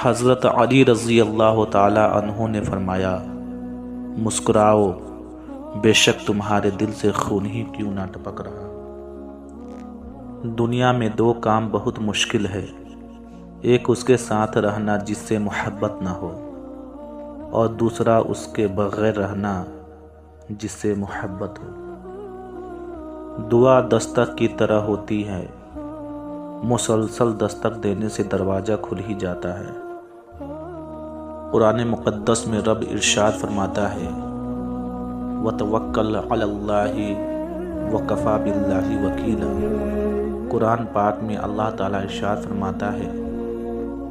حضرت علی رضی اللہ تعالی عنہ نے فرمایا، مسکراؤ، بے شک تمہارے دل سے خون ہی کیوں نہ ٹپک رہا۔ دنیا میں دو کام بہت مشکل ہے، ایک اس کے ساتھ رہنا جس سے محبت نہ ہو، اور دوسرا اس کے بغیر رہنا جس سے محبت ہو۔ دعا دستک کی طرح ہوتی ہے، مسلسل دستک دینے سے دروازہ کھل ہی جاتا ہے۔ قرآن مقدس میں رب ارشاد فرماتا ہے، وَتَوَكَّلْ عَلَى اللَّهِ وَكَفَى بِاللَّهِ وَكِيلًا۔ قرآن پاک میں اللہ تعالیٰ ارشاد فرماتا ہے،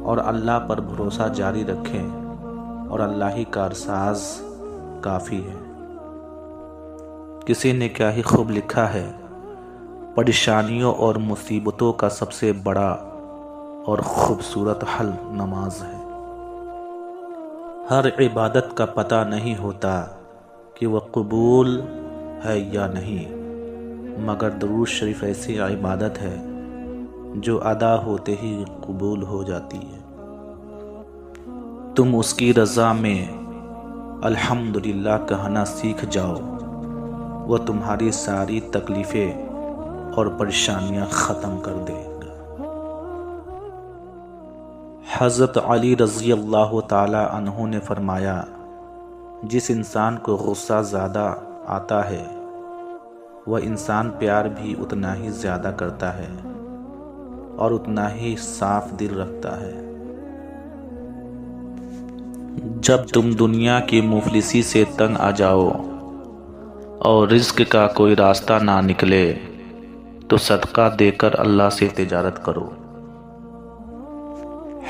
اور اللہ پر بھروسہ جاری رکھیں، اور اللہ ہی کارساز کافی ہے۔ کسی نے کیا ہی خوب لکھا ہے، پریشانیوں اور مصیبتوں کا سب سے بڑا اور خوبصورت حل نماز ہے۔ ہر عبادت کا پتہ نہیں ہوتا کہ وہ قبول ہے یا نہیں، مگر درود شریف ایسی عبادت ہے جو ادا ہوتے ہی قبول ہو جاتی ہے۔ تم اس کی رضا میں الحمدللہ کہنا سیکھ جاؤ، وہ تمہاری ساری تکلیفیں اور پریشانیاں ختم کر دے گا۔ حضرت علی رضی اللہ تعالی عنہ نے فرمایا، جس انسان کو غصہ زیادہ آتا ہے وہ انسان پیار بھی اتنا ہی زیادہ کرتا ہے اور اتنا ہی صاف دل رکھتا ہے۔ جب تم دنیا کی مفلسی سے تنگ آ جاؤ اور رزق کا کوئی راستہ نہ نکلے تو صدقہ دے کر اللہ سے تجارت کرو۔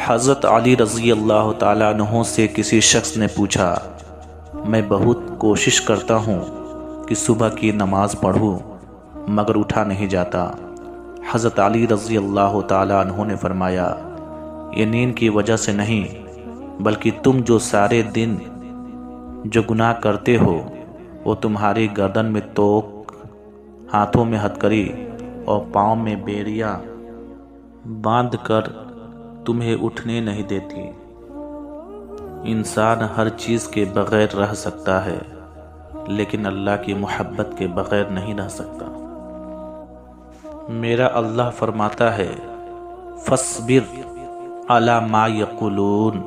حضرت علی رضی اللہ تعالیٰ عنہ سے کسی شخص نے پوچھا، میں بہت کوشش کرتا ہوں کہ صبح کی نماز پڑھوں مگر اٹھا نہیں جاتا۔ حضرت علی رضی اللہ تعالیٰ عنہ نے فرمایا، یہ نیند کی وجہ سے نہیں بلکہ تم جو سارے دن جو گناہ کرتے ہو وہ تمہاری گردن میں توق، ہاتھوں میں ہتکڑی اور پاؤں میں بیڑیاں باندھ کر تمہیں اٹھنے نہیں دیتی۔ انسان ہر چیز کے بغیر رہ سکتا ہے لیکن اللہ کی محبت کے بغیر نہیں رہ سکتا۔ میرا اللہ فرماتا ہے، فَاصْبِرْ عَلَى مَا يَقُولُونَ۔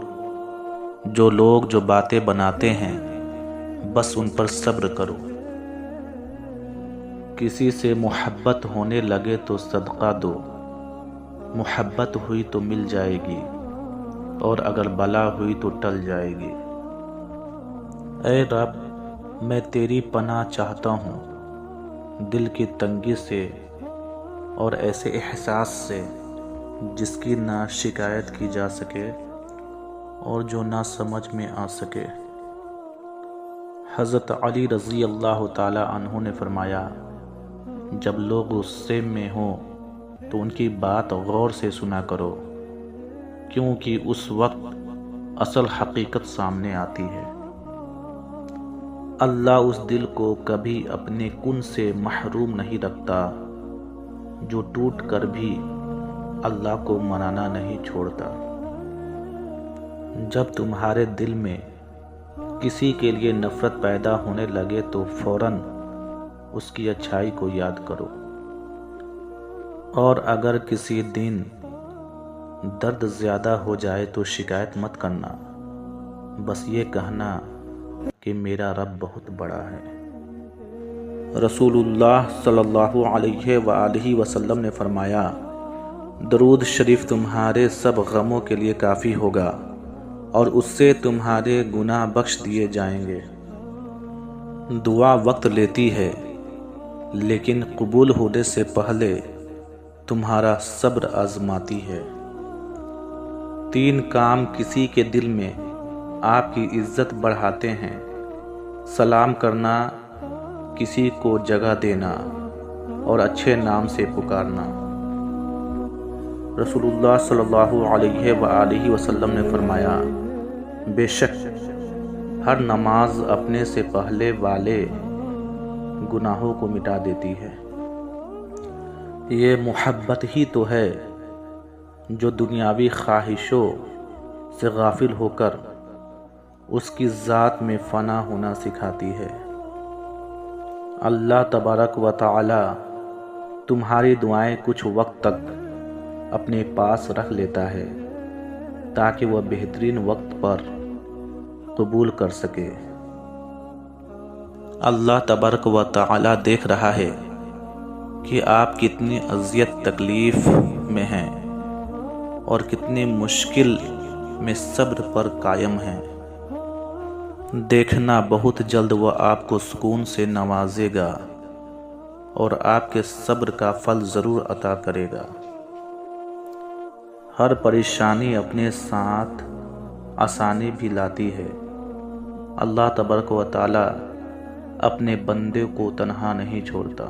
جو لوگ جو باتیں بناتے ہیں بس ان پر صبر کرو۔ کسی سے محبت ہونے لگے تو صدقہ دو، محبت ہوئی تو مل جائے گی، اور اگر بلا ہوئی تو ٹل جائے گی۔ اے رب، میں تیری پناہ چاہتا ہوں، دل کی تنگی سے اور ایسے احساس سے جس کی نہ شکایت کی جا سکے اور جو نہ سمجھ میں آ سکے۔ حضرت علی رضی اللہ تعالی عنہ نے فرمایا، جب لوگ غصے میں ہوں تو ان کی بات غور سے سنا کرو، کیونکہ اس وقت اصل حقیقت سامنے آتی ہے۔ اللہ اس دل کو کبھی اپنے کن سے محروم نہیں رکھتا جو ٹوٹ کر بھی اللہ کو منانا نہیں چھوڑتا۔ جب تمہارے دل میں کسی کے لیے نفرت پیدا ہونے لگے تو فوراً اس کی اچھائی کو یاد کرو، اور اگر کسی دن درد زیادہ ہو جائے تو شکایت مت کرنا، بس یہ کہنا کہ میرا رب بہت بڑا ہے۔ رسول اللہ صلی اللہ علیہ وآلہ وسلم نے فرمایا، درود شریف تمہارے سب غموں کے لیے کافی ہوگا اور اس سے تمہارے گناہ بخش دیے جائیں گے۔ دعا وقت لیتی ہے لیکن قبول ہونے سے پہلے تمہارا صبر آزماتی ہے۔ 3 کام کسی کے دل میں آپ کی عزت بڑھاتے ہیں: سلام کرنا، کسی کو جگہ دینا اور اچھے نام سے پکارنا۔ رسول اللہ صلی اللہ علیہ وآلہ وسلم نے فرمایا، بے شک ہر نماز اپنے سے پہلے والے گناہوں کو مٹا دیتی ہے۔ یہ محبت ہی تو ہے جو دنیاوی خواہشوں سے غافل ہو کر اس کی ذات میں فنا ہونا سکھاتی ہے۔ اللہ تبارک و تعالی تمہاری دعائیں کچھ وقت تک اپنے پاس رکھ لیتا ہے تاکہ وہ بہترین وقت پر قبول کر سکے۔ اللہ تبارک و تعالی دیکھ رہا ہے کہ آپ کتنی اذیت تکلیف میں ہیں اور کتنی مشکل میں صبر پر قائم ہیں۔ دیکھنا بہت جلد وہ آپ کو سکون سے نوازے گا اور آپ کے صبر کا پھل ضرور عطا کرے گا۔ ہر پریشانی اپنے ساتھ آسانی بھی لاتی ہے۔ اللہ تبارک و تعالی اپنے بندے کو تنہا نہیں چھوڑتا۔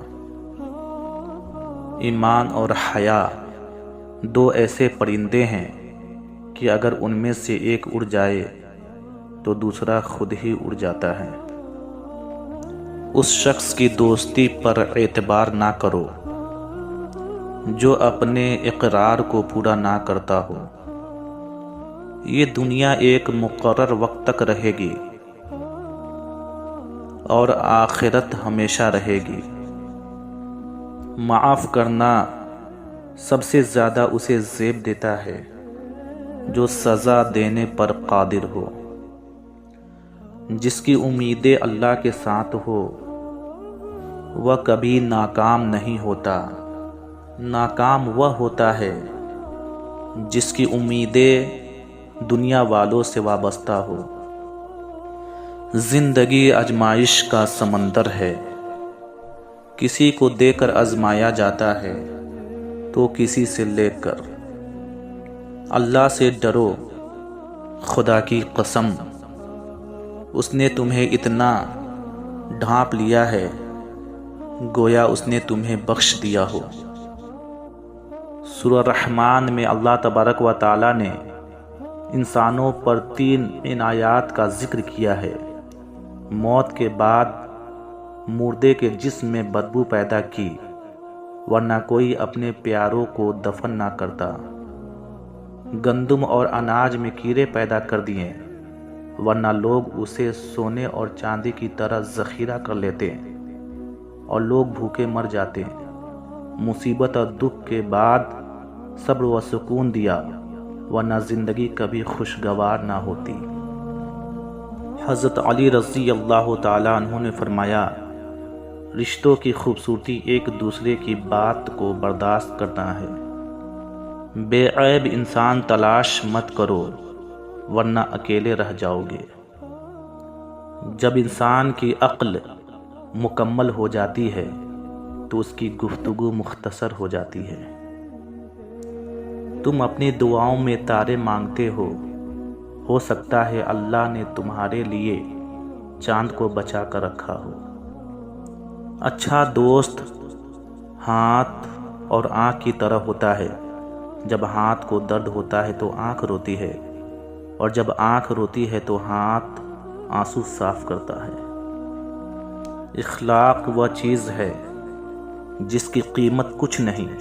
ایمان اور حیا دو ایسے پرندے ہیں کہ اگر ان میں سے ایک اڑ جائے تو دوسرا خود ہی اڑ جاتا ہے۔ اس شخص کی دوستی پر اعتبار نہ کرو جو اپنے اقرار کو پورا نہ کرتا ہو۔ یہ دنیا ایک مقرر وقت تک رہے گی اور آخرت ہمیشہ رہے گی۔ معاف کرنا سب سے زیادہ اسے زیب دیتا ہے جو سزا دینے پر قادر ہو۔ جس کی امیدیں اللہ کے ساتھ ہو وہ کبھی ناکام نہیں ہوتا۔ ناکام وہ ہوتا ہے جس کی امیدیں دنیا والوں سے وابستہ ہو۔ زندگی آزمائش کا سمندر ہے۔ کسی کو دے کر آزمایا جاتا ہے تو کسی سے لے کر۔ اللہ سے ڈرو، خدا کی قسم اس نے تمہیں اتنا ڈھانپ لیا ہے گویا اس نے تمہیں بخش دیا ہو۔ سورہ رحمان میں اللہ تبارک و تعالی نے انسانوں پر 3 عنایات کا ذکر کیا ہے۔ موت کے بعد مردے کے جسم میں بدبو پیدا کی، ورنہ کوئی اپنے پیاروں کو دفن نہ کرتا۔ گندم اور اناج میں کیڑے پیدا کر دیے، ورنہ لوگ اسے سونے اور چاندی کی طرح ذخیرہ کر لیتے اور لوگ بھوکے مر جاتے۔ مصیبت اور دکھ کے بعد صبر و سکون دیا، ورنہ زندگی کبھی خوشگوار نہ ہوتی۔ حضرت علی رضی اللہ تعالی عنہ نے فرمایا، رشتوں کی خوبصورتی ایک دوسرے کی بات کو برداشت کرنا ہے۔ بے عیب انسان تلاش مت کرو ورنہ اکیلے رہ جاؤ گے۔ جب انسان کی عقل مکمل ہو جاتی ہے تو اس کی گفتگو مختصر ہو جاتی ہے۔ تم اپنی دعاؤں میں تارے مانگتے ہو سکتا ہے اللہ نے تمہارے لیے چاند کو بچا کر رکھا ہو۔ اچھا دوست ہاتھ اور آنکھ کی طرح ہوتا ہے۔ جب ہاتھ کو درد ہوتا ہے تو آنکھ روتی ہے، اور جب آنکھ روتی ہے تو ہاتھ آنسو صاف کرتا ہے۔ اخلاق وہ چیز ہے جس کی قیمت کچھ نہیں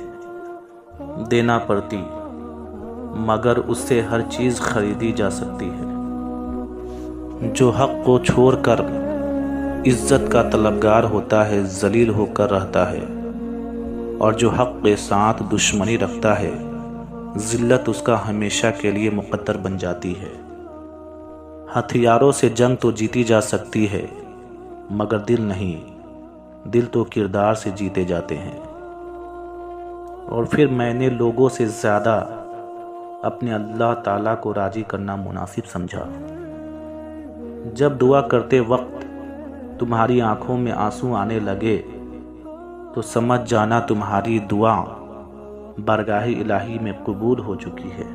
دینا پڑتی، مگر اس سے ہر چیز خریدی جا سکتی ہے۔ جو حق کو چھوڑ کر عزت کا طلبگار ہوتا ہے ذلیل ہو کر رہتا ہے، اور جو حق کے ساتھ دشمنی رکھتا ہے ذلت اس کا ہمیشہ کے لیے مقدر بن جاتی ہے۔ ہتھیاروں سے جنگ تو جیتی جا سکتی ہے مگر دل نہیں، دل تو کردار سے جیتے جاتے ہیں۔ اور پھر میں نے لوگوں سے زیادہ اپنے اللہ تعالیٰ کو راضی کرنا مناسب سمجھا۔ جب دعا کرتے وقت تمہاری آنکھوں میں آنسو آنے لگے تو سمجھ جانا تمہاری دعا بارگاہ الہی میں قبول ہو چکی ہے۔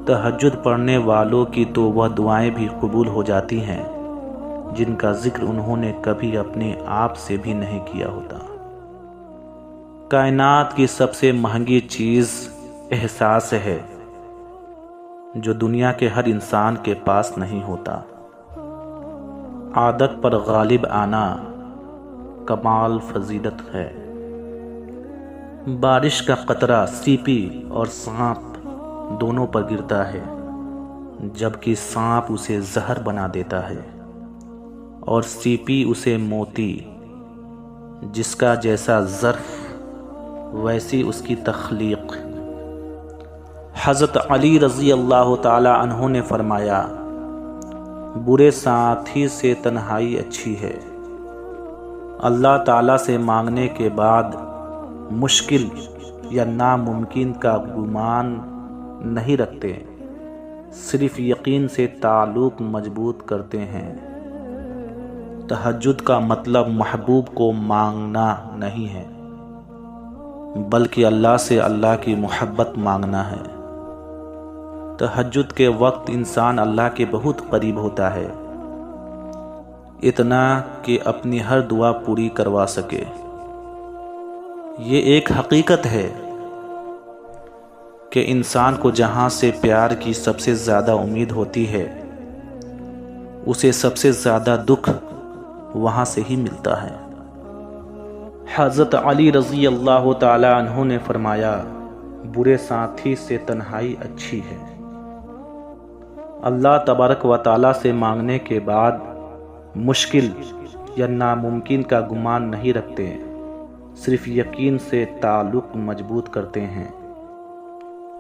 تہجد پڑھنے والوں کی تو وہ دعائیں بھی قبول ہو جاتی ہیں جن کا ذکر انہوں نے کبھی اپنے آپ سے بھی نہیں کیا ہوتا۔ کائنات کی سب سے مہنگی چیز احساس ہے جو دنیا کے ہر انسان کے پاس نہیں ہوتا۔ عادت پر غالب آنا کمال فضیلت ہے۔ بارش کا قطرہ، سیپی اور سانپ دونوں پر گرتا ہے، جبکہ سانپ اسے زہر بنا دیتا ہے اور سیپی اسے موتی، جس کا جیسا ظرف ویسی اس کی تخلیق۔ حضرت علی رضی اللہ تعالی عنہ نے فرمایا، برے ساتھی سے تنہائی اچھی ہے۔ اللہ تعالیٰ سے مانگنے کے بعد مشکل یا ناممکن کا گمان نہیں رکھتے، صرف یقین سے تعلق مضبوط کرتے ہیں۔ تہجد کا مطلب محبوب کو مانگنا نہیں ہے، بلکہ اللہ سے اللہ کی محبت مانگنا ہے۔ تہجد کے وقت انسان اللہ کے بہت قریب ہوتا ہے، اتنا کہ اپنی ہر دعا پوری کروا سکے۔ یہ ایک حقیقت ہے کہ انسان کو جہاں سے پیار کی سب سے زیادہ امید ہوتی ہے، اسے سب سے زیادہ دکھ وہاں سے ہی ملتا ہے۔ حضرت علی رضی اللہ تعالی عنہ نے فرمایا، برے ساتھی سے تنہائی اچھی ہے۔ اللہ تبارک و تعالی سے مانگنے کے بعد مشکل یا ناممکن کا گمان نہیں رکھتے، صرف یقین سے تعلق مضبوط کرتے ہیں۔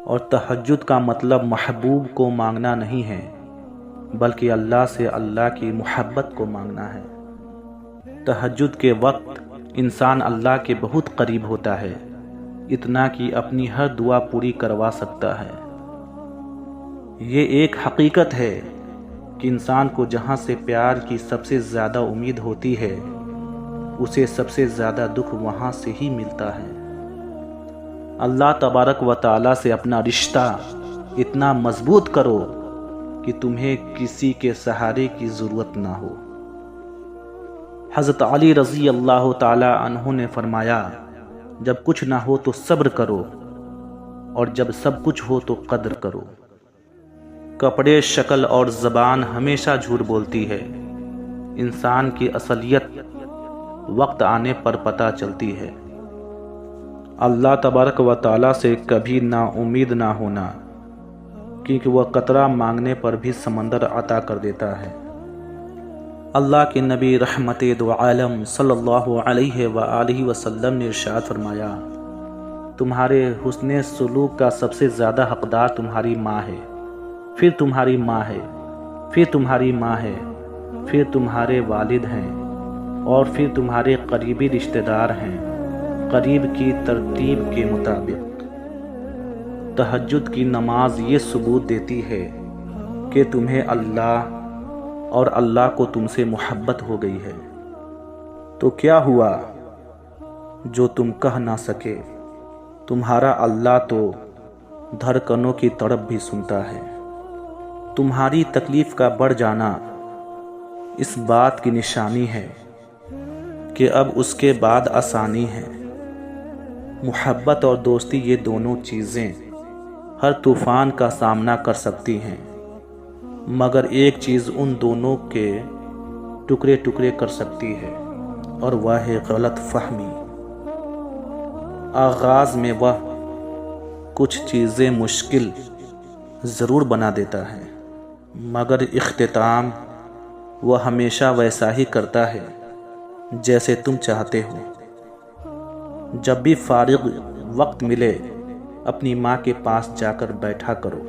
اور تہجد کا مطلب محبوب کو مانگنا نہیں ہے، بلکہ اللہ سے اللہ کی محبت کو مانگنا ہے۔ تہجد کے وقت انسان اللہ کے بہت قریب ہوتا ہے، اتنا کہ اپنی ہر دعا پوری کروا سکتا ہے۔ یہ ایک حقیقت ہے کہ انسان کو جہاں سے پیار کی سب سے زیادہ امید ہوتی ہے، اسے سب سے زیادہ دکھ وہاں سے ہی ملتا ہے۔ اللہ تبارک و تعالی سے اپنا رشتہ اتنا مضبوط کرو کہ تمہیں کسی کے سہارے کی ضرورت نہ ہو۔ حضرت علی رضی اللہ تعالی عنہ نے فرمایا، جب کچھ نہ ہو تو صبر کرو، اور جب سب کچھ ہو تو قدر کرو۔ کپڑے، شکل اور زبان ہمیشہ جھوٹ بولتی ہے، انسان کی اصلیت وقت آنے پر پتہ چلتی ہے۔ اللہ تبارک و تعالی سے کبھی نا امید نہ ہونا، کیونکہ وہ قطرہ مانگنے پر بھی سمندر عطا کر دیتا ہے۔ اللہ کے نبی رحمت دو عالم صلی اللہ علیہ وآلہ وسلم نے ارشاد فرمایا، تمہارے حسن سلوک کا سب سے زیادہ حقدار تمہاری ماں ہے، پھر تمہاری ماں ہے، پھر تمہاری ماں ہے، پھر تمہارے والد ہیں، اور پھر تمہارے قریبی رشتہ دار ہیں، قریب کی ترتیب کے مطابق۔ تہجد کی نماز یہ ثبوت دیتی ہے کہ تمہیں اللہ اور اللہ کو تم سے محبت ہو گئی ہے۔ تو کیا ہوا جو تم کہہ نہ سکے؟ تمہارا اللہ تو دھڑکنوں کی تڑپ بھی سنتا ہے۔ تمہاری تکلیف کا بڑھ جانا اس بات کی نشانی ہے کہ اب اس کے بعد آسانی ہے۔ محبت اور دوستی، یہ دونوں چیزیں ہر طوفان کا سامنا کر سکتی ہیں، مگر ایک چیز ان دونوں کے ٹکڑے ٹکڑے کر سکتی ہے، اور وہ ہے غلط فہمی۔ آغاز میں وہ کچھ چیزیں مشکل ضرور بنا دیتا ہے، مگر اختتام وہ ہمیشہ ویسا ہی کرتا ہے جیسے تم چاہتے ہو۔ جب بھی فارغ وقت ملے، اپنی ماں کے پاس جا کر بیٹھا کرو،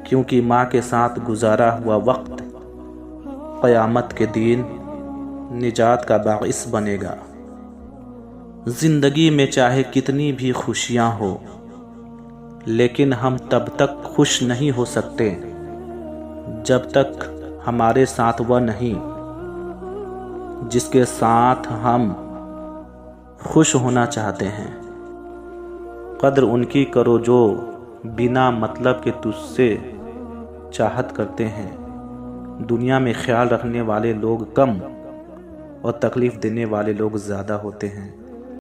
کیونکہ ماں کے ساتھ گزارا ہوا وقت قیامت کے دن نجات کا باعث بنے گا۔ زندگی میں چاہے کتنی بھی خوشیاں ہو، لیکن ہم تب تک خوش نہیں ہو سکتے جب تک ہمارے ساتھ وہ نہیں جس کے ساتھ ہم خوش ہونا چاہتے ہیں۔ قدر ان کی کرو جو بنا مطلب کے تجھ سے چاہت کرتے ہیں۔ دنیا میں خیال رکھنے والے لوگ کم اور تکلیف دینے والے لوگ زیادہ ہوتے ہیں۔